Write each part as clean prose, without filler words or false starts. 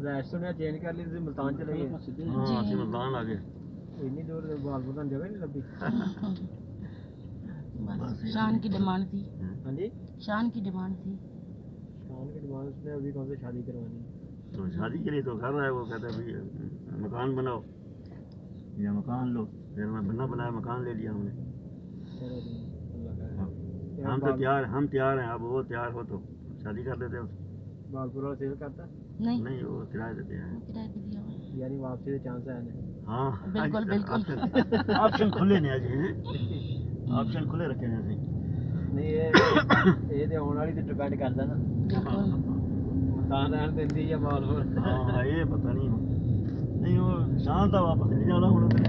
Rash सुनिया change कर ली मुल्तान चले गए। हाँ असं मुल्तान आ गए। इतनी दूर बाल बुधान जगह नहीं लगी। बस शान की डिमांड थी। हाँ जी शान की डिमांड थी। शान की डिमांड उसने अभी कौन से शादी करवानी है। तो शादी के लिए तो कर रहा है वो, कहता है भाई मकान बनाओ या मकान लो। फिर मैं बना बनाया मकान ले लिया हमने। चलो जी, अल्लाह खैर। हम तो तैयार हैं। अब वो तैयार हो तो शादी कर देते हैं। बालपुर वाला सेल करता नहीं वो किराए देते हैं। किराए पे दिया हुआ है। यानी वापसी के चांस है ना। हाँ बिल्कुल बिल्कुल। ऑप्शन खुले ने अजी हैं, ऑप्शन खुले रखे हैं अभी। नहीं ये तो आने वाली ते डिपेंड करता ना बिल्कुल। मकान रहन दिंदी या बालपुर। हाँ ये पता नहीं हो नहीं वो शान था वापस नहीं जाना ਹੁਣ उधर।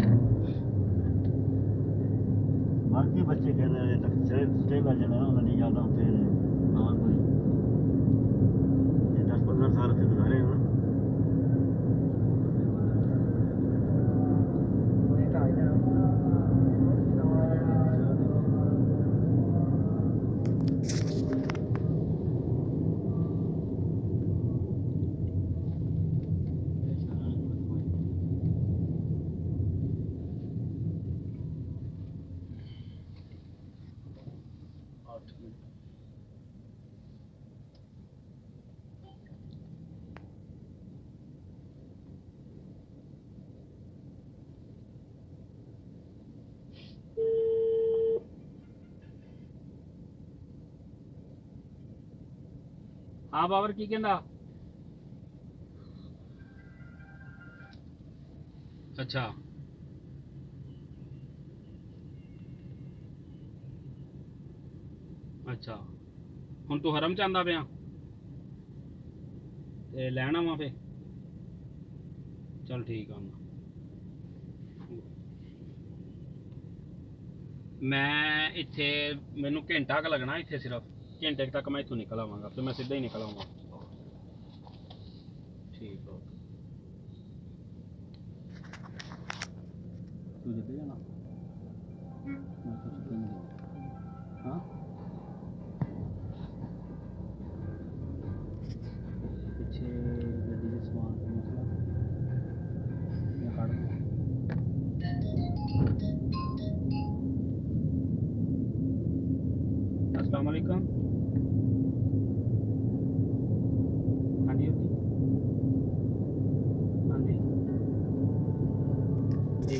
बाकी बच्चे कहते हैं तक स्टे कर जाना उन्होंने नहीं जाना फिर और कोई 10-15 साल से गुजारे हैं। कोई ढाई ना हाँ बाबर की कहंदा। अच्छा अच्छा ਹੁਣ ਤੂੰ ਹਰਮ ਚ ਆਂਦਾ ਪਿਆ ਤੇ ਲੈਣਾ ਵਾ ਫੇ। ਚਲ ਠੀਕ ਆ ਮੈਂ ਇੱਥੇ ਮੈਨੂੰ ਘੰਟਾ ਕ ਲੱਗਣਾ ਇੱਥੇ ਸਿਰਫ ਘੰਟੇ ਤੱਕ ਮੈਂ ਇੱਥੋਂ ਨਿਕਲ ਆਵਾਂਗਾ ਫਿਰ ਮੈਂ ਸਿੱਧਾ ਹੀ ਨਿਕਲ ਆਵਾਂਗਾ। ਠੀਕ ਆ ਤੂੰ ਜਿੱਥੇ ਜਾਣਾ ਮੈਂ ਕੁਝ ਨਹੀਂ ਹਾਂ ਪਿੱਛੇ ਗੱਡੀ ਦੇ ਸਮਾਨ ਦਾ ਮਸਲਾ ਮੈਂ ਕੱਢ ਦੂੰ। अस्सलाम वालेकुम। हाँ जी हाँ जी जी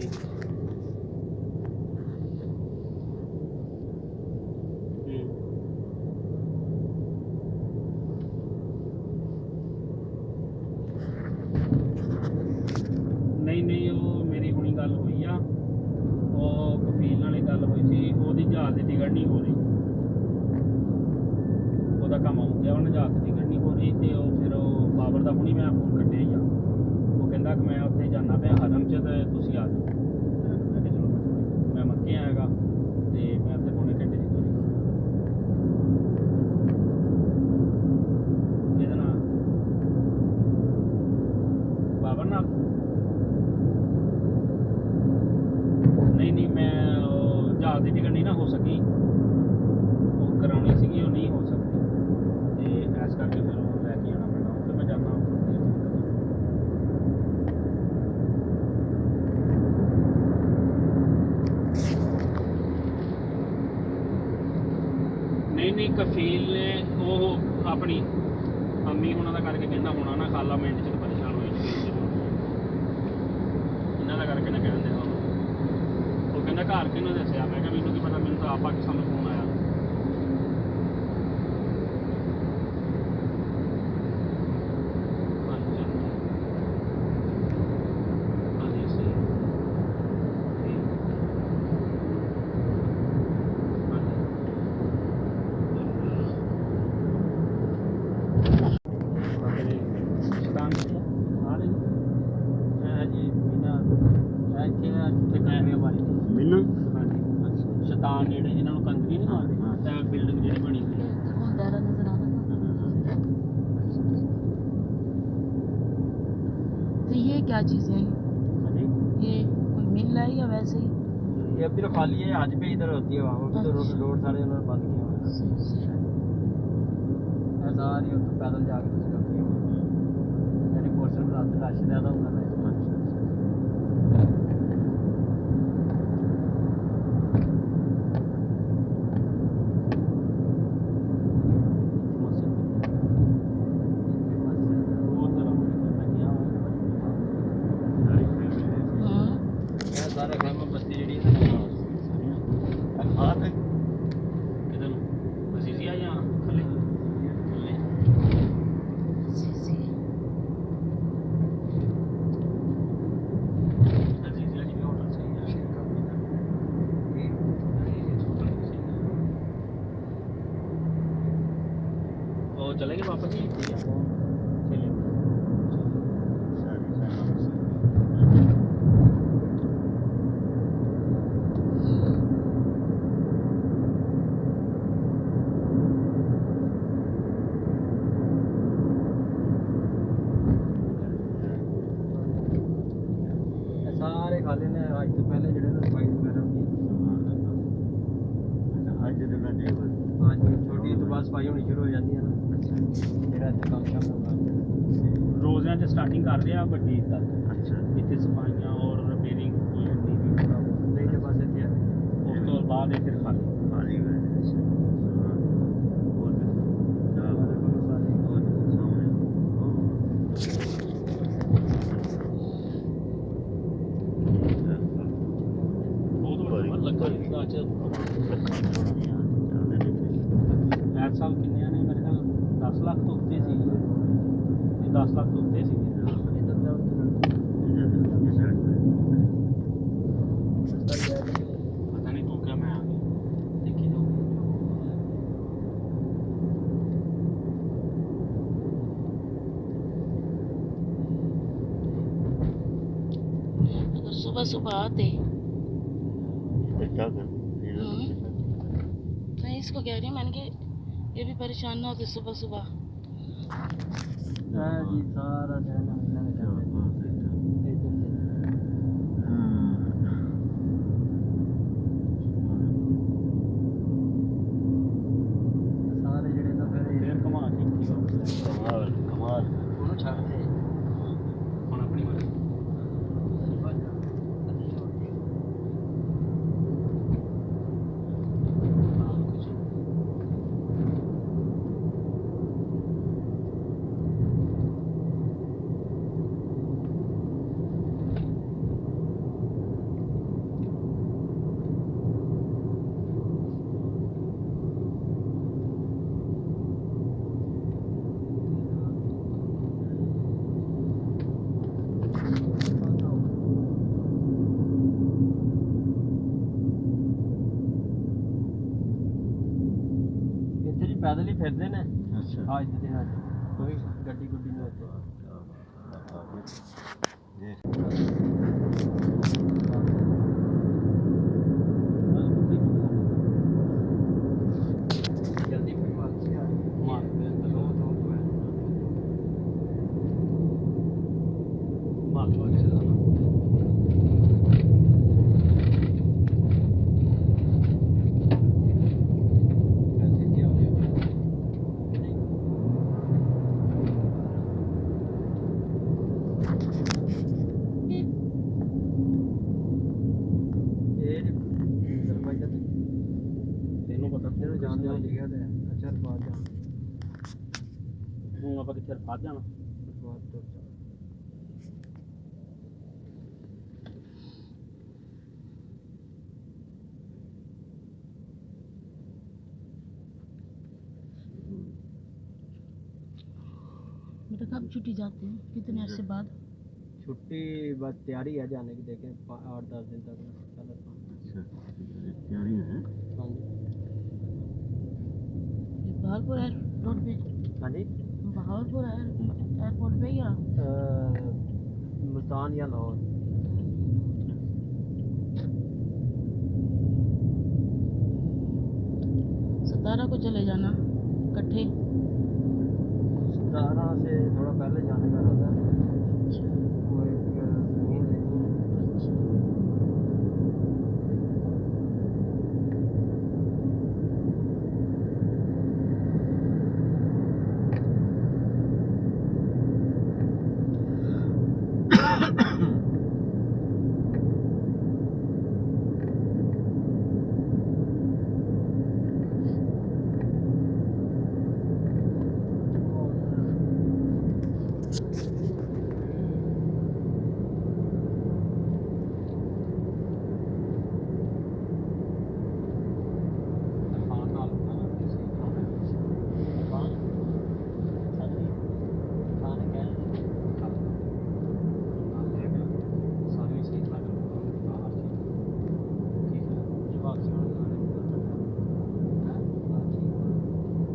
नहीं वो मेरी हुणी गल हुई आ वो कफील नाल गल हुई सी ओहदी जहाज की टिकट नहीं हो रही। ਉਹਦਾ ਕੰਮ ਹੋ ਗਿਆ ਉਹਨੇ ਜਹਾਜ਼ ਦੀ ਟਿਕਟ ਨਹੀਂ ਹੋ ਰਹੀ ਤੇ ਉਹ ਫਿਰ ਉਹ ਬਾਬਰ ਦਾ ਹੁਣੀ ਮੈਂ ਫੋਨ ਕੱਢਿਆ ਹੀ ਆ। ਉਹ ਕਹਿੰਦਾ ਕਿ ਮੈਂ ਉੱਥੇ ਜਾਣਾ ਪਿਆ ਹਰਮ 'ਚ ਤੇ ਤੁਸੀਂ ਆ ਜਾਓ। ਮੈਂ ਕਿਹਾ ਚਲੋ ਮੈਂ ਮੱਕੇ ਆਏਗਾ ਤੇ ਮੈਂ ਉੱਥੇ ਪੌਣੇ ਘੰਟੇ 'ਚ ਤੁਰ ਕਿਹਦੇ ਨਾਲ ਬਾਬਰ ਨਾਲ ਨਹੀਂ ਮੈਂ ਉਹ ਜਹਾਜ਼ ਦੀ ਟਿਕਟ ਨਹੀਂ ਨਾ ਹੋ ਸਕੀ ਉਹ ਕਰਾਉਣੀ ਸੀਗੀ ਉਹ ਨਹੀਂ ਹੋ ਸਕਦੀ। ਇਸ ਕਰਕੇ ਫਿਰ ਉਹ ਲੈ ਕੇ ਆਉਣਾ ਪੈਣਾ ਫਿਰ ਮੈਂ ਜਾਣਾ ਨਹੀਂ ਕਫੀਲ ਨੇ ਉਹ ਆਪਣੀ ਅੰਮੀ ਉਹਨਾਂ ਦਾ ਕਰਕੇ ਕਹਿੰਦਾ ਹੋਣਾ ਨਾ ਖਾਲਾ ਮਿੰਟ 'ਚ ਪਰੇਸ਼ਾਨ ਹੋਈ ਇਹਨਾਂ ਦਾ ਕਰਕੇ ਨਾ ਕਹਿੰਦੇ ਉਹ ਕਹਿੰਦਾ ਘਰ ਕਿਹਨੂੰ ਦੱਸਿਆ। ਮੈਂ ਕਿਹਾ ਮੈਨੂੰ ਕੀ ਪਤਾ ਮੈਨੂੰ ਤਾਂ ਆਪ ਪਾਕਿਸਤਾਨ ਤੋਂ ਫੋਨ ਆਇਆ। शैतान जेड़े जिन्होंने कंकरी नहीं मारते बिल्डिंग जी बनी हुई है नजर आ रहा तो ये क्या चीज़ें हैं? ये कोई मिल है या वैसे ही? ये अभी तो खाली है आज पे इधर होती है वहाँ तो रोड सारे उन्होंने बंद किया हुआ है सारी पैदल जाके यानी पोर्शन बनाते रश ज़्यादा होता है हाँ सारा खामा बस्ती जड़ी किधर अजीजिया या थले थले अजीजिया जी भी होटल सही है और चलेंगे वापस ही ठीक है चलिए सारे खाले ने आज तो पहले जड़े ना सफाई वगैरह होती है आज छोटी तो बस सफाई होनी शुरू हो जाती है ना ਜਿਹੜਾ ਇੱਥੇ ਕੰਮ ਸ਼ਾਮ ਹੁੰਦਾ ਰੋਜ਼ਿਆਂ 'ਚ ਸਟਾਰਟਿੰਗ ਕਰ ਰਿਹਾ ਵੱਡੀ ਤੱਕ ਇੱਥੇ ਸਫਾਈਆਂ ਔਰ ਰਿਪੇਅਰਿੰਗ ਕੋਈ ਨਹੀਂ ਵੀ ਥੋੜ੍ਹਾ ਬਹੁਤ। ਨਹੀਂ ਤੇ ਬਸ ਇੱਥੇ ਉਸ ਤੋਂ ਬਾਅਦ ਇਹ ਫਿਰ ਖਾਲੀ ਸਾਡੇ ਕੋਲ ਸਾਰੇ ਬਹੁਤ ਵੱਡਾ ਲੱਗਾ ਇਹਦਾ ਚ ਐਸ ਸਾਲ ਕਿੰਨੇ ਨੇ ਮੇਰੇ ਖਿਆਲ 10 ਲੱਖ ਤੋਂ ਉੱਤੇ ਸੀ ਇਹ 10 ਲੱਖ ਤੋਂ ਉੱਤੇ ਸੀ ਇੱਧਰ ਦਾ ਪਤਾ ਨਹੀਂ ਤੂੰ ਕਿਆ ਮੈਂ ਆ ਗਿਆ ਦੇਖੀ ਜਾਓ अगर सुबह सुबह आते मैं इसको कह रही हूँ मैंने कि ये भी परेशान ना होते सुबह सुबह ਹਾਂ ਜੀ ਸਾਰਾ ਦਿਨ ਇਹਨਾਂ ਨੇ ਸਾਰੇ ਜਿਹੜੇ ਤਾਂ ਫਿਰ ਫੇਰ ਘੁਮਾ ਕੇ ਕੀ ਵਾਪਸ ਉਹਨੂੰ ਛੱਡਦੇ ਹੁਣ ਆਪਣੀ ਮਰਜ਼ੀ ਇੱਥੇ ਜੀ ਪੈਦਲ ਹੀ ਫਿਰਦੇ ਨੇ ਅੱਜ ਦੇ ਦਿਨਾਂ 'ਚ ਕੋਈ ਗੱਡੀ ਗੁੱਡੀ ਨਹੀਂ ਉੱਥੇ ਜਲਦੀ ਫਿਰ ਵਾਪਸ ਆ ਮਾਰ ਦੇ ਦੋ ਮਾਰ ਲਓ ਜੀ ऐसे क्या हो गया ਤੈਨੂੰ ਪਤਾ ਜਿਹਨੂੰ ਜਾਣਦੇ ਹੋ ਲਿਖਿਆ ਤੇ ਅੱਛਾ ਬਾਅਦ ਜਾਣ ਹੁਣ ਆਪਾਂ ਕਿੱਥੇ ਫਸ ਜਾਣਾ ਬਾਅਦ ਤੋਂ बेटा कब छुट्टी जाते हैं कितने अरसे बाद छुट्टी बस तैयारी है जाने की देखें 8-10 दिन तक पहले हाँ जी ये बहावलपुर एयरपोर्ट पे हाँ जी बहावलपुर एयरपोर्ट पे या मुल्तान या लाहौर 17 को चले जाना इकट्ठे 17 से थोड़ा पहले जाने का इरादा है वो एक ज़मीन लेनी है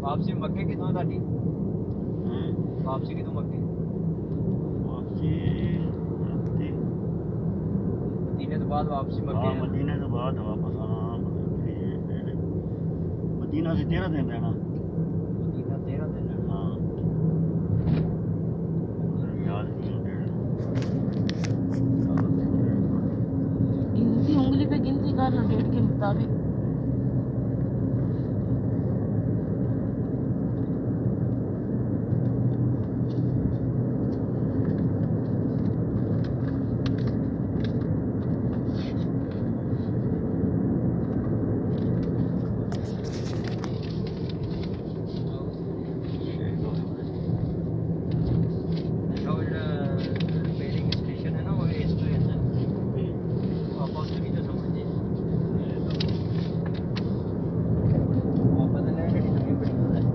वापसी मक्के कितों ਤੁਹਾਡੀ हैं वापसी कितों मक्के वापसी राती मदीने तो बाद वापसी हाँ मक्के मदीने तो बाद वापस आना मदीना से 13 दिन रहना मदीना 13 दिन रहना। हाँ याद नहीं हो गिनती उंगली पे गिनती कर लो डेट के मुताबिक। अच्छा वो जो रिपेयरिंग स्टेशन है ना वो इस पे है आप उससे भी तो समझिए वापस ले गड़ी तो बड़ी होता है।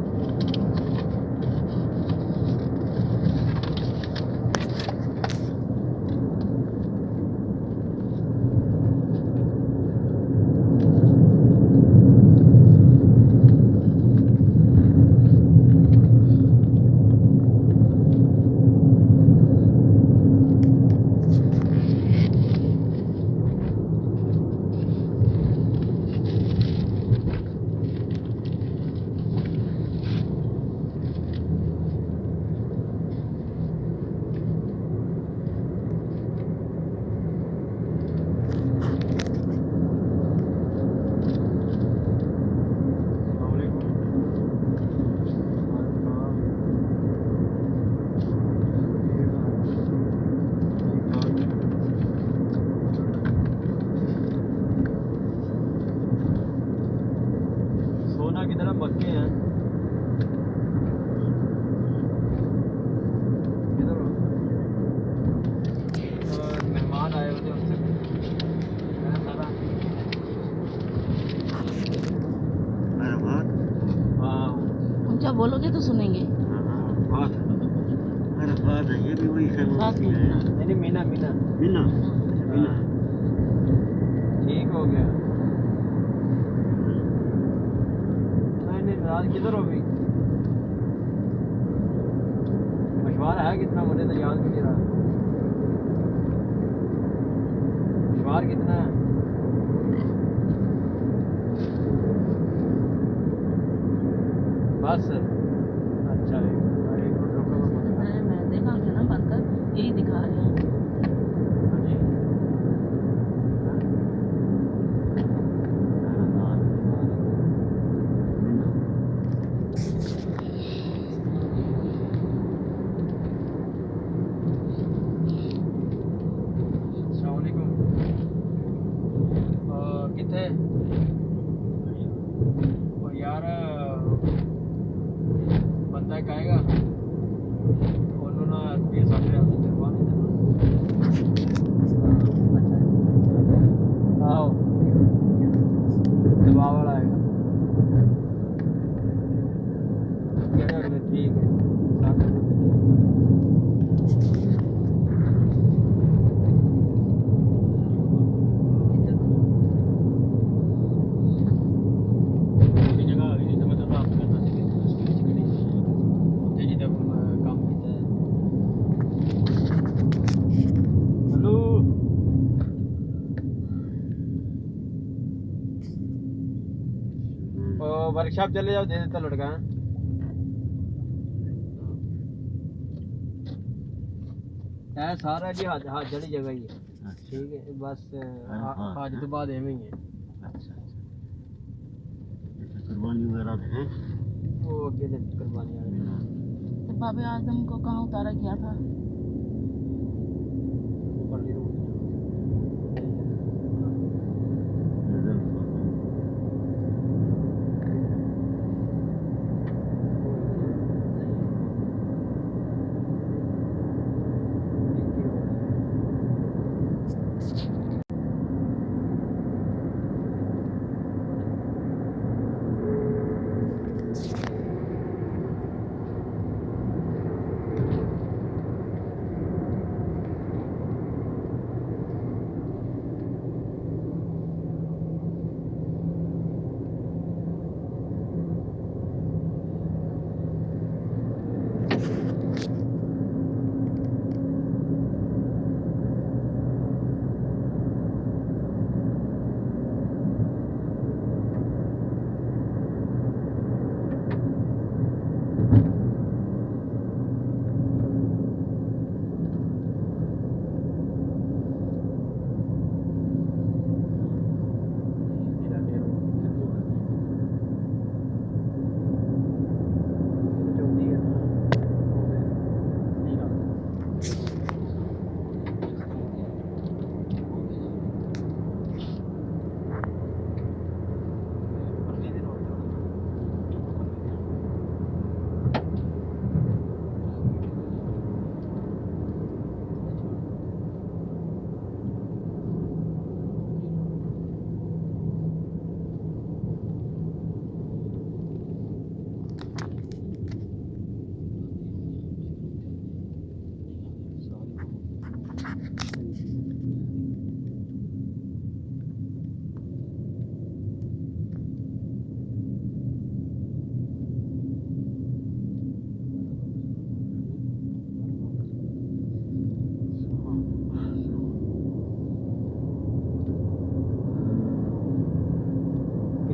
सोना की तरफ मक्के हैं किधर हो? मेहमान आए हुए थे उनसे मैंने सारा मेरा बात हाँ ऊंचा बोलोगे तो सुनेंगे। बात मेरा बात है ये भी वही है बात है नहीं नहीं मीना मीना बिना हाँ, ठीक हो गया नहीं नहीं रात किधर हो गई मशवारा है कितना मुझे तो याद भी नहीं रहा मशवार कितना है बस अच्छा है एक मिनट रुको मैं मुझे मैं देखा क्या ना बनकर यही दिखा रहे हैं। हाँ जी अस्सलाम वालेकुम कितने और यार बंदा एक आएगा उन्होंने रुपये 60,000 दिलवा नहीं देना आओ दबाव वाला आएगा कहने वाले ठीक है 60,000 दूसरी जगह आ गई जिसे मतलब रात करना चाहिए उसके बीच खड़ी उत्थे जी जब काम किया हेलो वर्कशॉप चले जाओ दे देता लड़का है सारा जी हाथ हाथ जड़ी जगह ही है ठीक है बस आज तो बाद एवं ही है अच्छा कुर्बानी वगैरह है वो अगे से कुर्बानी आ रही तो बाबे आजम को कहाँ उतारा गया था? परली रोड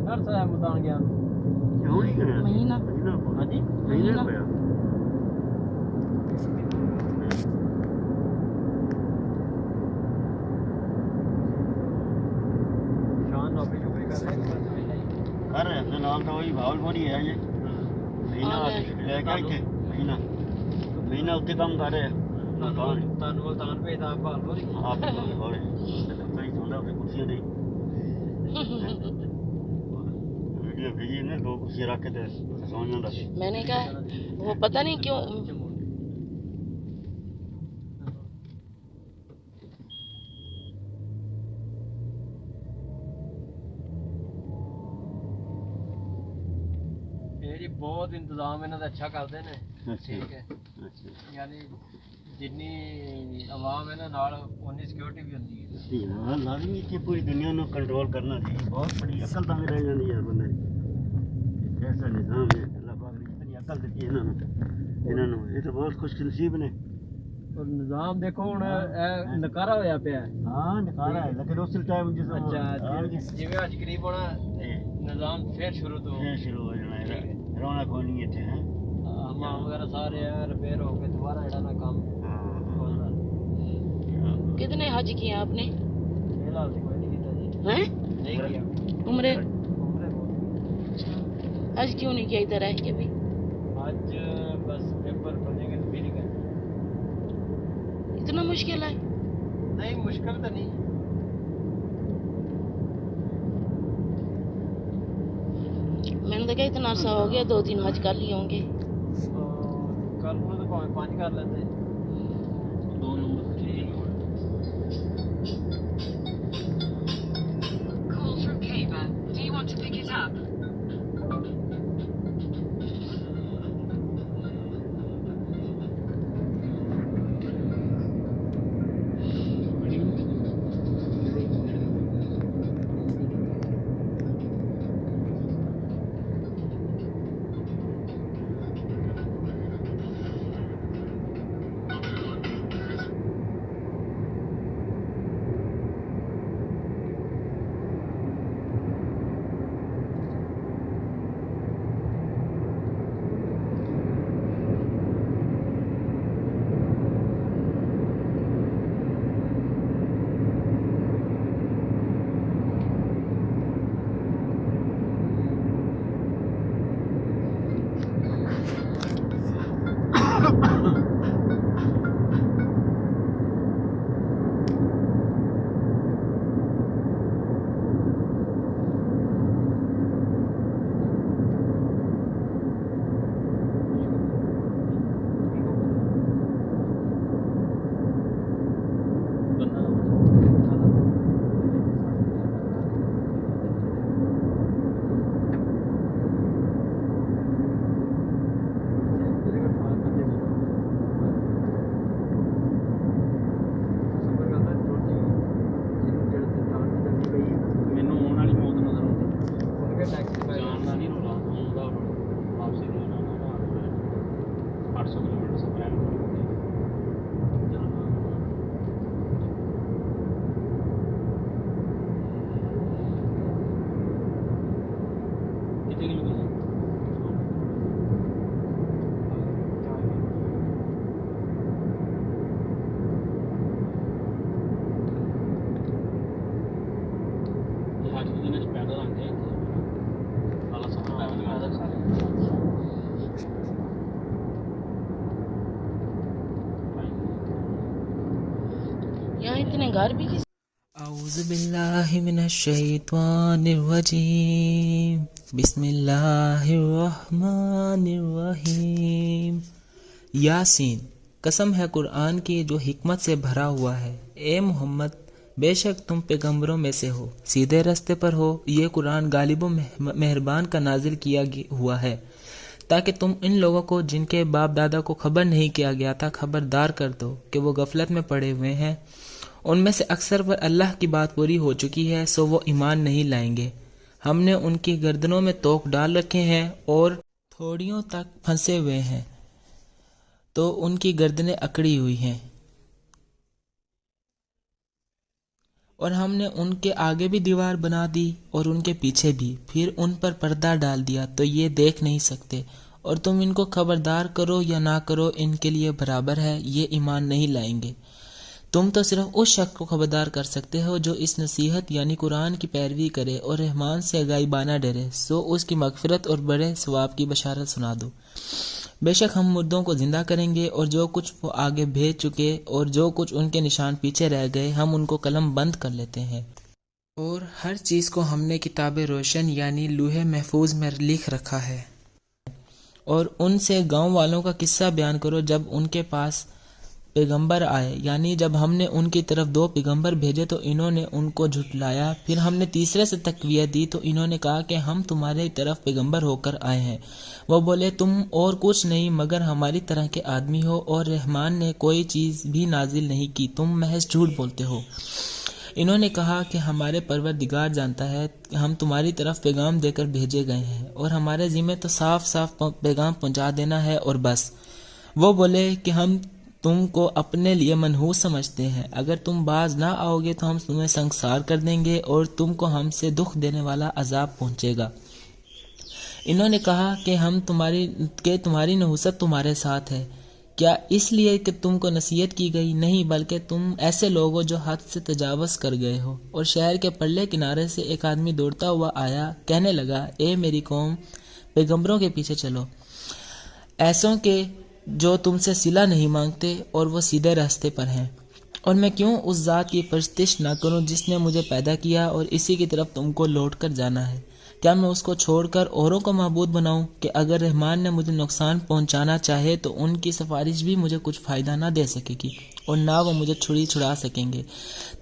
नर्स है मुल्तान गया क्यों नहीं गया महीना हाँ जी महीना। होया शान नौकरी शुक्री कर रहे हैं कर रहे अपने नाम तो वही भावलपुरी है ये महीना लेके आए थे महीना उत्ते काम कर रहे हैं ਤੁਹਾਨੂੰ ਮੁਲਤਾਨ ਭੇਜਦਾ ਭਾਲਪੁਰ आप भावलपुरी सही सुन रहा कुर्सियाँ दी वीडियो भेजी ने 2 कुर्सियाँ रख के सौ जाता मैंने कहा वो पता नहीं क्यों ਇਹ ਜੀ ਬਹੁਤ ਇੰਤਜ਼ਾਮ ਇਹਨਾਂ ਦਾ ਅੱਛਾ ਕਰਦੇ ਨੇ ਠੀਕ ਹੈ अच्छा ਯਾਨੀ ਜਿੰਨੀ ਆਵਾਮ ਇਹਨਾਂ ਨਾਲ ਉਨੀ ਸਿਕਿਉਰਿਟੀ ਵੀ ਹੁੰਦੀ ਹੈ हाँ लाजमी कि पूरी दुनिया को कंट्रोल करना चाहिए बहुत बड़ी अकल तंग रह जाती है बंदे कैसा निज़ाम है अल्लाह पाक ने इतनी अकल दी है इन्होंने ये तो बहुत खुशनसीब ने ਔਰ ਨਿਜ਼ਾਮ ਦੇਖੋ ਹੁਣ ਇਹ ਨਕਾਰਾ ਹੋਇਆ ਪਿਆ ਹੈ हाँ नकारा है लेकिन उस टाइम जिस ਅੱਛਾ ਜਿਵੇਂ ਅੱਜ ਕਰੀਬ ਹੋਣਾ ਨਿਜ਼ਾਮ ਫੇਰ ਸ਼ੁਰੂ ਤੋਂ फिर शुरू हो जाना है रौनक होनी है इत्थे हैं ਹਮਾਮ ਵਗੈਰਾ ਸਾਰੇ ਆ ਰਿਪੇਅਰ ਹੋ ਕੇ ਦੁਬਾਰਾ ਜਿਹੜਾ ਨਾ ਕੰਮ ਖੋਲਦਾ कितने हज किए आपने ਫਿਲਹਾਲ ਤੇ ਕੋਈ ਨਹੀਂ ਕੀਤਾ ਜੀ हैं ਨਹੀਂ ਕੀਤਾ उम्रे ਉਮਰੇ ਬਹੁਤ हज क्यों नहीं किया इधर रह के भी ਅੱਜ ਬਸ ਪੇਪਰ ਬਣेंगे तो फिर ही करेंगे इतना मुश्किल है नहीं मुश्किल तो नहीं मैंने तो कहा इतना अरसा हो गया 2-3 हज कर लिए होंगे कल को तो भावें 5 कर लेते 2 नंबर ठीक Call from Kaba. Do you want to pick it up? ਮੈਨੂੰ ਆਉਣ ਵਾਲੀ ਮੌਤ ਨਜ਼ਰ ਆਉਂਦੀ उनके टैक्सी पे ਜਾਣ ਦਾ ਨਹੀਂ ਰੋਲਾ ਆਉਂਦਾ ਵਾਪਸੀ ਰੋਲਾ ਨਾ 800 ਕਿਲੋਮੀटर से प्लान जाना कितने किलोमीटर आज के दिन पैदल आते हैं साला सब पैदल यहाँ इतने घर भी किस औज़ु बिल्लाहि मिनश्शैतानिर्रजीम बिस्मिल्लाहिर्रहमानिर्रहीम यासीन कसम है कुरान की जो हिकमत से भरा हुआ है। ए मोहम्मद बेशक तुम पैगंबरों में से हो, सीधे रास्ते पर हो। ये कुरान गालिब व मेहरबान का नाजिल किया हुआ है ताकि तुम इन लोगों को जिनके बाप दादा को खबर नहीं किया गया था खबरदार कर दो कि वो गफलत में पड़े हुए हैं। उनमें से अक्सर पर अल्लाह की बात पूरी हो चुकी है, सो वो ईमान नहीं लाएंगे। हमने उनकी गर्दनों में तोक डाल रखे हैं और थोड़ियों तक फंसे हुए हैं, तो उनकी गर्दनें अकड़ी हुई हैं। और हमने उनके आगे भी दीवार बना दी और उनके पीछे भी, फिर उन पर पर्दा डाल दिया तो ये देख नहीं सकते, और तुम इनको खबरदार करो या ना करो इनके लिए बराबर है, ये ईमान नहीं लाएंगे। तुम तो सिर्फ उस शख्स को खबरदार कर सकते हो जो इस नसीहत यानी कुरान की पैरवी करे और रहमान से गायबाना डरे, सो उसकी मगफिरत और बड़े सवाब की बशारत सुना दो। बेशक हम मुर्दों को जिंदा करेंगे और जो कुछ वो आगे भेज चुके और जो कुछ उनके निशान पीछे रह गए हम उनको कलम बंद कर लेते हैं, और हर चीज़ को हमने किताब रोशन यानी लूहे महफूज में लिख रखा है। और उनसे गांव वालों का किस्सा बयान करो जब उनके पास पैगंबर आए, यानी जब हमने उनकी तरफ 2 पैगंबर भेजे तो इन्होंने उनको झुटलाया, फिर हमने तीसरे से तकवीया दी तो इन्होंने कहा कि हम तुम्हारे तरफ पैगंबर होकर आए हैं। वो बोले तुम और कुछ नहीं मगर हमारी तरह के आदमी हो और रहमान ने कोई चीज़ भी नाजिल नहीं की, तुम महज झूठ बोलते हो। इन्होंने कहा कि हमारे परवरदिगार जानता है हम तुम्हारी तरफ पैगाम देकर भेजे गए हैं और हमारे ज़िम्मे तो साफ साफ पैगाम पहुंचा देना है और बस। वो बोले कि हम तुमको अपने लिए मनहूस समझते हैं, अगर तुम बाज ना आओगे तो हम तुम्हें संसार कर देंगे और तुमको हमसे दुख देने वाला अजाब पहुंचेगा। इन्होंने कहा कि तुम्हारी नहुसत तुम्हारे साथ है, क्या इसलिए कि तुमको नसीहत की गई? नहीं, बल्कि तुम ऐसे लोग हो जो हद से तजावज़ कर गए हो। और शहर के पल्ले किनारे से एक आदमी दौड़ता हुआ आया, कहने लगा, ए मेरी कौम, पैगंबरों के पीछे चलो, ऐसों के जो तुमसे सिला नहीं मांगते और वो सीधे रास्ते पर हैं। और मैं क्यों उस ज़ात की परस्तिश ना करूं जिसने मुझे पैदा किया और इसी की तरफ तुमको लौट कर जाना है? क्या मैं उसको छोड़कर औरों को महबूद बनाऊं कि अगर रहमान ने मुझे नुकसान पहुंचाना चाहे तो उनकी सिफारिश भी मुझे कुछ फ़ायदा ना दे सकेगी और ना वो मुझे छुड़ा सकेंगे।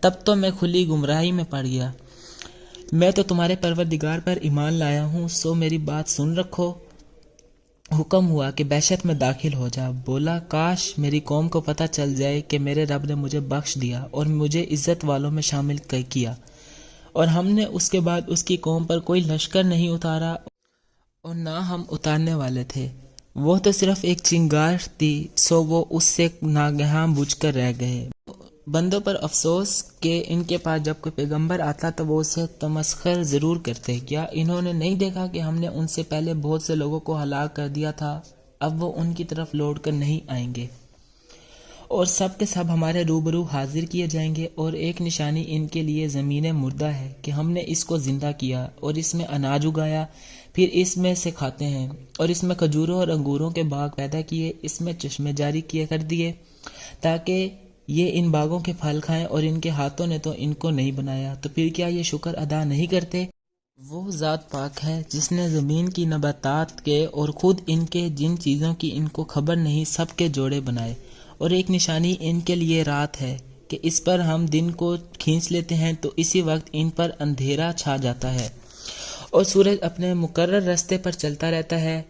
तब तो मैं खुली गुमराही में पड़ गया। मैं तो तुम्हारे परवरदिगार पर ईमान लाया हूँ, सो मेरी बात सुन रखो। हुक्म हुआ कि बेशक में दाखिल हो जा। बोला, काश मेरी कौम को पता चल जाए कि मेरे रब ने मुझे बख्श दिया और मुझे इज्जत वालों में शामिल किया, और हमने उसके बाद उसकी कौम पर कोई लश्कर नहीं उतारा और ना हम उतारने वाले थे। वो तो सिर्फ एक चिंगार थी, सो वो उससे नागहां बुझकर रह गए। बंदों पर अफसोस कि इनके पास जब कोई पैगंबर आता तो वो उसे तमस्खर ज़रूर करते। क्या इन्होंने नहीं देखा कि हमने उनसे पहले बहुत से लोगों को हलाक कर दिया था? अब वो उनकी तरफ लौट कर नहीं आएंगे और सब के सब हमारे रूबरू हाजिर किए जाएंगे। और एक निशानी इनके लिए ज़मीन मुर्दा है कि हमने इसको ज़िंदा किया और इसमें अनाज उगाया, फिर इसमें से खाते हैं, और इसमें खजूरों और अंगूरों के बाग पैदा किए, इसमें चश्मे जारी किए कर दिए ताकि ये इन बागों के फल खाएं, और इनके हाथों ने तो इनको नहीं बनाया, तो फिर क्या ये शुक्र अदा नहीं करते? वो ज़ात पाक है जिसने ज़मीन की नबातात के और ख़ुद इनके जिन चीज़ों की इनको खबर नहीं सब के जोड़े बनाए। और एक निशानी इनके लिए रात है कि इस पर हम दिन को खींच लेते हैं तो इसी वक्त इन पर अंधेरा छा जाता है और सूरज अपने मुकर्रर रास्ते पर चलता रहता है।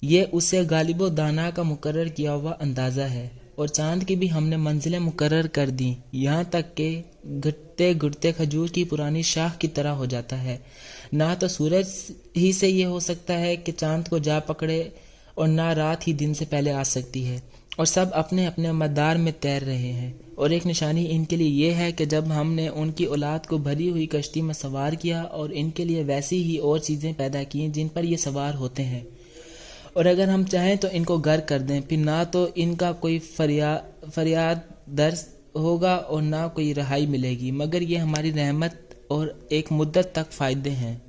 ये उसे गालिबो दाना का मुकर्रर किया हुआ अंदाज़ा है। और चांद की भी हमने मंजिलें मुकर्रर कर दी, यहाँ तक कि घुटते घुटते खजूर की पुरानी शाख की तरह हो जाता है। ना तो सूरज ही से ये हो सकता है कि चांद को जा पकड़े और ना रात ही दिन से पहले आ सकती है, और सब अपने अपने मदार में तैर रहे हैं। और एक निशानी इनके लिए ये है कि जब हमने उनकी औलाद को भरी हुई कश्ती में सवार किया और इनके लिए वैसी ही और चीज़ें पैदा की जिन पर ये सवार होते हैं, और अगर हम चाहें तो इनको गर्क कर दें, फिर ना तो इनका कोई फरियाद दर्ज होगा और ना कोई रहाई मिलेगी, मगर ये हमारी रहमत और एक मुद्दत तक फ़ायदे हैं।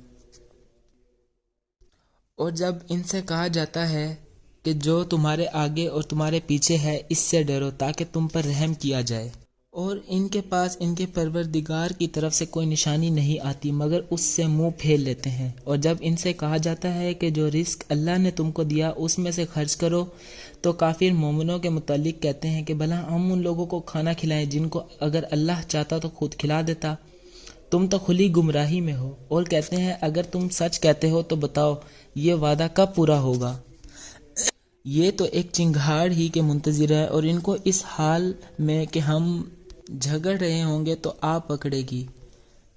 और जब इनसे कहा जाता है कि जो तुम्हारे आगे और तुम्हारे पीछे है इससे डरो ताकि तुम पर रहम किया जाए, और इनके पास इनके परवरदिगार की तरफ से कोई निशानी नहीं आती मगर उससे मुंह फेर लेते हैं। और जब इनसे कहा जाता है कि जो रिस्क अल्लाह ने तुमको दिया उसमें से खर्च करो, तो काफिर मोमिनों के मुतालिक कहते हैं कि भला हम उन लोगों को खाना खिलाएं जिनको अगर अल्लाह चाहता तो खुद खिला देता, तुम तो खुली गुमराही में हो। और कहते हैं अगर तुम सच कहते हो तो बताओ ये वादा कब पूरा होगा। ये तो एक चिंगार ही के मुंतजिर है और इनको इस हाल में कि हम झगड़ रहे होंगे तो आ पकड़ेगी,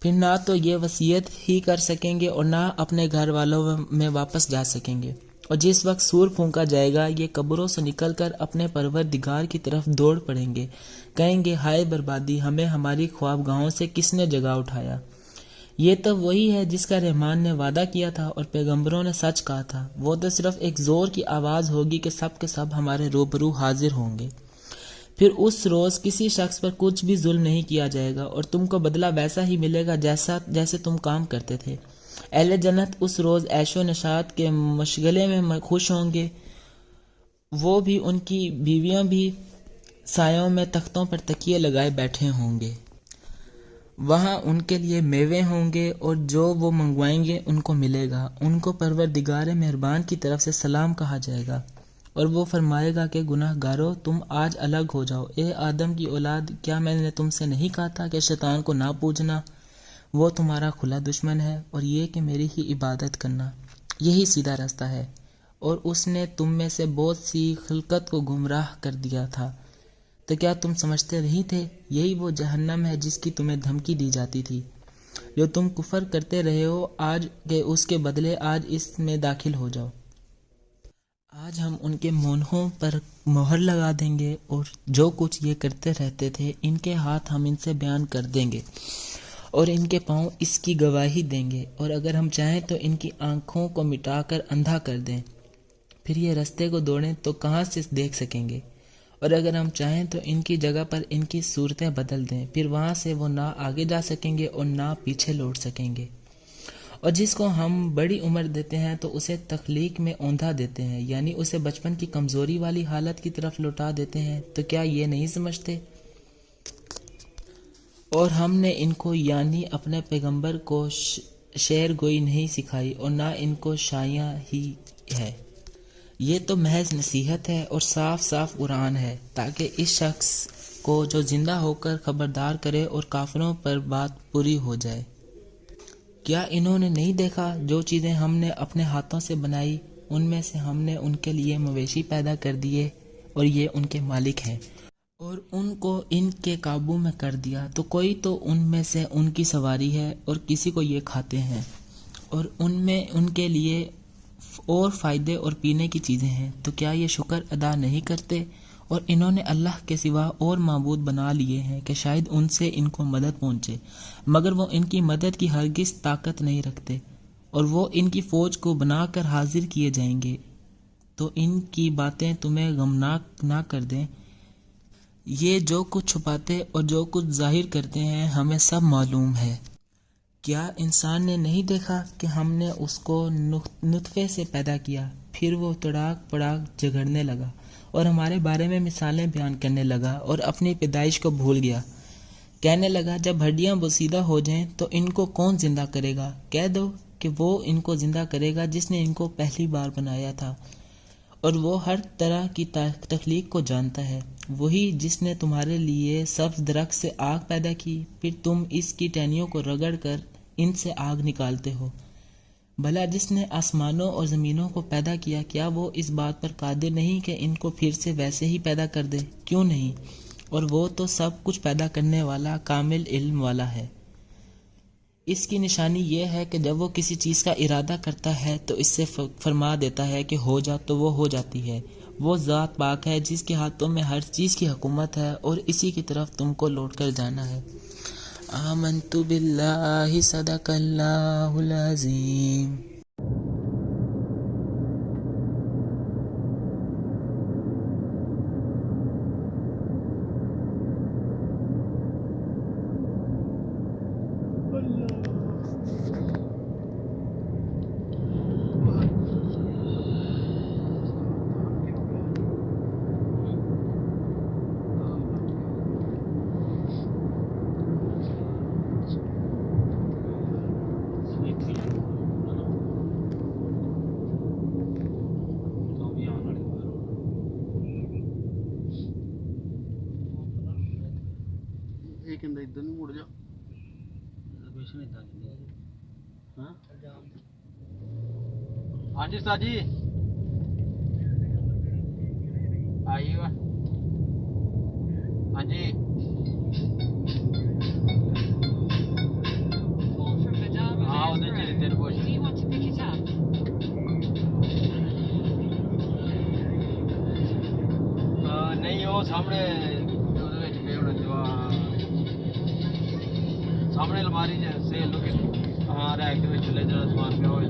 फिर ना तो ये वसीयत ही कर सकेंगे और ना अपने घर वालों में वापस जा सकेंगे। और जिस वक्त सूर फूंका जाएगा ये कब्रों से निकलकर अपने परवरदिगार की तरफ दौड़ पड़ेंगे, कहेंगे हाय बर्बादी, हमें हमारी ख्वाबगाहों से किसने जगा उठाया। ये तो वही है जिसका रहमान ने वादा किया था और पैगंबरों ने सच कहा था। वो तो सिर्फ एक जोर की आवाज़ होगी कि सब के सब हमारे रूबरू हाजिर होंगे। फिर उस रोज़ किसी शख्स पर कुछ भी जुल्म नहीं किया जाएगा और तुमको बदला वैसा ही मिलेगा जैसे तुम काम करते थे। अहले जन्नत उस रोज़ ऐशो नशात के मशगले में खुश होंगे। वो भी, उनकी बीवियां भी सायों में तख्तों पर तकिए लगाए बैठे होंगे। वहाँ उनके लिए मेवे होंगे और जो वो मंगवाएंगे उनको मिलेगा। उनको परवरदिगार मेहरबान की तरफ से सलाम कहा जाएगा और वो फरमाएगा कि गुनाहगारों, तुम आज अलग हो जाओ। ए आदम की औलाद, क्या मैंने तुमसे नहीं कहा था कि शैतान को ना पूजना? वो तुम्हारा खुला दुश्मन है और ये कि मेरी ही इबादत करना, यही सीधा रास्ता है। और उसने तुम में से बहुत सी खिलकत को गुमराह कर दिया था। तो क्या तुम समझते नहीं थे यही वो जहन्नम है जिसकी तुम्हें धमकी दी जाती थी? जो तुम कुफर करते रहे हो आज के, उसके बदले आज इसमें दाखिल हो जाओ। आज हम उनके मुंहों पर मोहर लगा देंगे और जो कुछ ये करते रहते थे इनके हाथ हम इनसे बयान कर देंगे और इनके पाँव इसकी गवाही देंगे। और अगर हम चाहें तो इनकी आंखों को मिटाकर अंधा कर दें, फिर ये रास्ते को दौड़ें तो कहाँ से देख सकेंगे। और अगर हम चाहें तो इनकी जगह पर इनकी सूरतें बदल दें, फिर वहाँ से वो ना आगे जा सकेंगे और ना पीछे लौट सकेंगे। और जिसको हम बड़ी उम्र देते हैं तो उसे तख्लीक में औंधा देते हैं, यानी उसे बचपन की कमज़ोरी वाली हालत की तरफ लौटा देते हैं। तो क्या ये नहीं समझते? और हमने इनको यानी अपने पैगंबर को शेर गोई नहीं सिखाई और ना इनको शाया ही है। ये तो महज नसीहत है और साफ साफ कुरान है, ताकि इस शख्स को जो जिंदा होकर खबरदार करे और काफिरों पर बात पूरी हो जाए। क्या इन्होंने नहीं देखा जो चीज़ें हमने अपने हाथों से बनाई, उनमें से हमने उनके लिए मवेशी पैदा कर दिए और ये उनके मालिक हैं, और उनको इनके काबू में कर दिया। तो कोई तो उनमें से उनकी सवारी है और किसी को ये खाते हैं, और उनमें उनके लिए और फ़ायदे और पीने की चीज़ें हैं। तो क्या ये शुक्र अदा नहीं करते? और इन्होंने अल्लाह के सिवा और माबूद बना लिए हैं कि शायद उनसे इनको मदद पहुँचे, मगर वो इनकी मदद की हरगिज़ ताकत नहीं रखते और वो इनकी फ़ौज को बनाकर हाजिर किए जाएंगे। तो इनकी बातें तुम्हें गमनाक ना कर दें। ये जो कुछ छुपाते और जो कुछ जाहिर करते हैं हमें सब मालूम है। क्या इंसान ने नहीं देखा कि हमने उसको नुत्फे से पैदा किया, फिर वो तड़ाक पड़ाक झगड़ने लगा और हमारे बारे में मिसालें बयान करने लगा और अपनी पैदाइश को भूल गया। कहने लगा, जब हड्डियां बोसीदा हो जाएं तो इनको कौन जिंदा करेगा? कह दो कि वो इनको जिंदा करेगा जिसने इनको पहली बार बनाया था, और वो हर तरह की तख्लीक को जानता है। वही जिसने तुम्हारे लिए सब्ज दरख्त से आग पैदा की, फिर तुम इसकी टहनियों को रगड़ कर इनसे आग निकालते हो। भला जिसने आसमानों और ज़मीनों को पैदा किया, क्या वो इस बात पर कादिर नहीं कि इनको फिर से वैसे ही पैदा कर दे? क्यों नहीं? और वो तो सब कुछ पैदा करने वाला कामिल इल्म वाला है। इसकी निशानी यह है कि जब वो किसी चीज़ का इरादा करता है तो इससे फरमा देता है कि हो जा, तो वो हो जाती है। वो ज़ात पाक है जिसके हाथों में हर चीज़ की हुकूमत है और इसी की तरफ तुमको लौट कर जाना है। आमन्तु बिल्लाहि सदक़ल्लाहुल अज़ीम। ਕਹਿੰਦਾ ਇਧਰ ਨੂੰ ਮੁੜ ਜਾ। ਲੋਕੇਸ਼ਨ ਇਦਾਂ ਦੀ ਹਾਂ ਹਾਂਜੀ ਉਸਤਾਦ ਜੀ ਆਈ ਵਾ ਹਾਂਜੀ Call from Madara. हाँ, उधर चले तेरे को। Do you want to pick it up? ਉਹ ਸਾਹਮਣੇ ਉਹਦੇ ਵਿੱਚ ਪਏ ਹੋਣੇ ਜਵਾਨ ਸਾਹਮਣੇ ਅਲਮਾਰੀ 'ਚ ਸੇਲ ਨੂੰ ਹਾਂ ਰੈਕ ਦੇ ਵਿੱਚ ਲੈ ਜਿਹੜਾ ਸਮਾਨ ਪਿਆ ਹੋਇਆ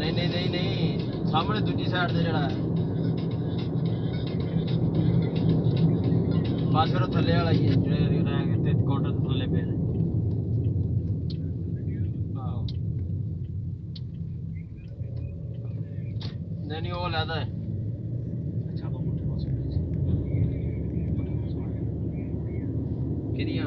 ਨਹੀਂ ਸਾਹਮਣੇ ਦੂਜੀ ਸਾਈਡ ਤੇ ਜਿਹੜਾ ਹੈ ਬਸ ਫਿਰ ਉਹ ਥੱਲੇ ਵਾਲਾ ਹੀ ਹੈ ਜਿਹੜੇ ਰੈਕ ਤੇ ਕਾਊਂਟਰ ਤੇ ਥੱਲੇ ਪਏ ਨੇ ਆਹੋ ਨਹੀਂ ਉਹ ਲੈਦਾ ਹੈ ਅੱਛਾ ਉਹ ਮੁੱਠੇ ਪਾਸ ਕਿਹਦੀਆਂ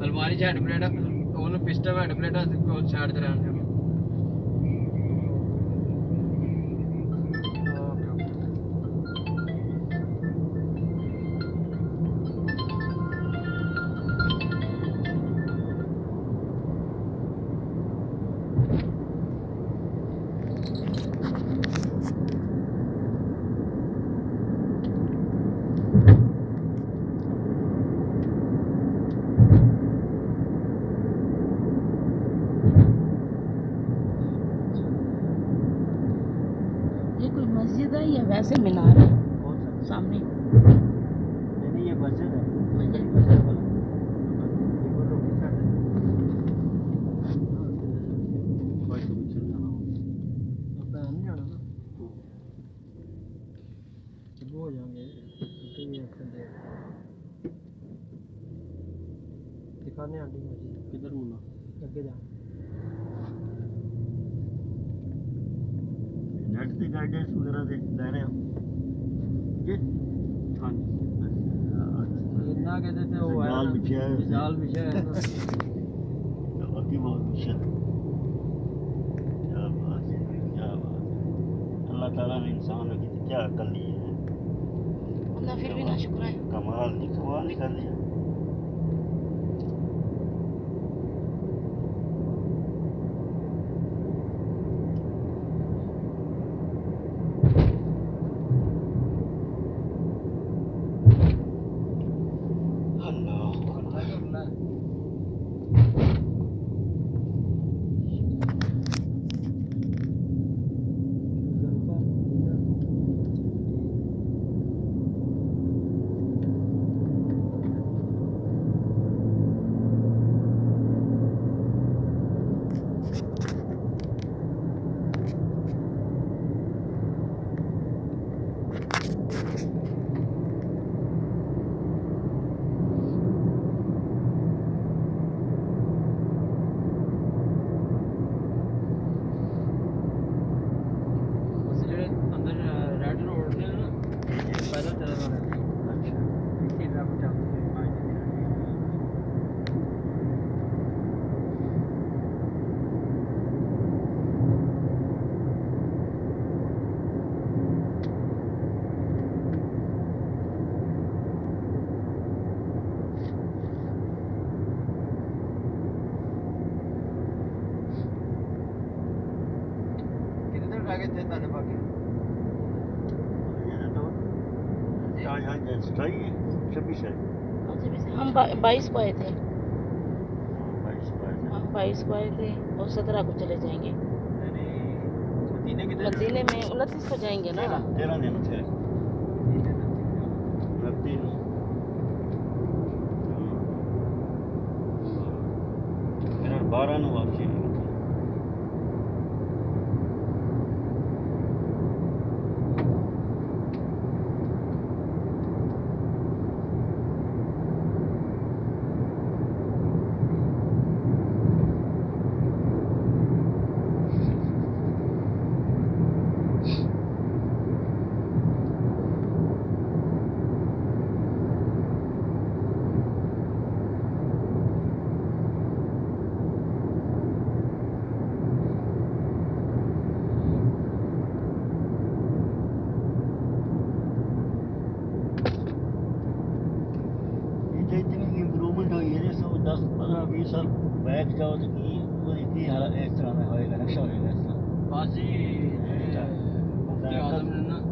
ਅਲਮਾਰੀ 'ਚ ਹੈਡ ਪਲੇਟ ਉਹਨੂੰ ਪਿਸਟਨ ਹੈਡ ਪਲੇਟਾਂ ਕੋਲ ਸਾਈਡ ਤੇ ਰਹਿਣ ਦਿਓ ये कोई मस्जिद है या वैसे मीनार है सामने नहीं ये मस्जिद है मस्जिद मस्जिद वाला भाई तो कुछ नहीं आना ਆਪਾਂ ਨਹੀਂ ਜਾਣਾ ਨਾ ਚਲੋ ਹੋ ਜਾਾਂਗੇ ਕਿਤੇ ਵੀ ਰੱਖਦੇ ਦਿਖਾਣੇ ਆਂਟੀ ਮਜੀ किधर मुन्ना ਅੱਗੇ ਜਾ नेट से गाइडेंस वगैरह दे रहे हो जी हाँ ਇੰਨਾ ਕਿਤੇ ਤੇ ਉਹ ਹੈ ਜਾਲ ਵਿਛਿਆ ਹੈ। ਜਾਲ ਵਿਛਿਆ ਹੈ ਨਾ बाकी बहुत मुश्किल क्या बात है क्या बात है अल्लाह ताला ने इंसान की क्या अकल दी है अल्लाह फिर भी ना शुक्र है कमाल नहीं कर दिया ਬਸ ਜਿਹੜੇ ਅੰਦਰ ਰੈਡ ਰੋਡ ਨੇ ਨਾ ਇਹ ਪੈਦਲ ਚੱਲਣ ਵਾਲੇ ਨੇ ਇੱਥੇ ਰੱਬ ਚੱਲਦੇ ਨੇ ਪੰਜ ਦਿਨ ਕਿੰਨੇ ਦਿਨ ਰਹਿ ਗਏ ਇੱਥੇ ਤੁਹਾਡੇ ਬਾਕੀ ये तो यहाँ स्ट्राइक है 26 है हम 22 को आए थे 22 हम 22 को आए थे और 17 को चले जाएंगे ਮਦੀਨੇ ਕਿਤੇ मदीने में 29 को जाएंगे ना 13 दिन थे 29 फिर 12 ਨੂੰ ਵਾਪਸੀ इतनी इम्प्रूवमेंट हुई है 10 15 20 साल बैक जाओ तो की वो इतनी हालत इस तरह में होएगा नक्शा होएगा इस तरह ਬਾਜੀ ਮੁਫਤੀ ਆਜ਼ਮ ਨੇ ਨਾ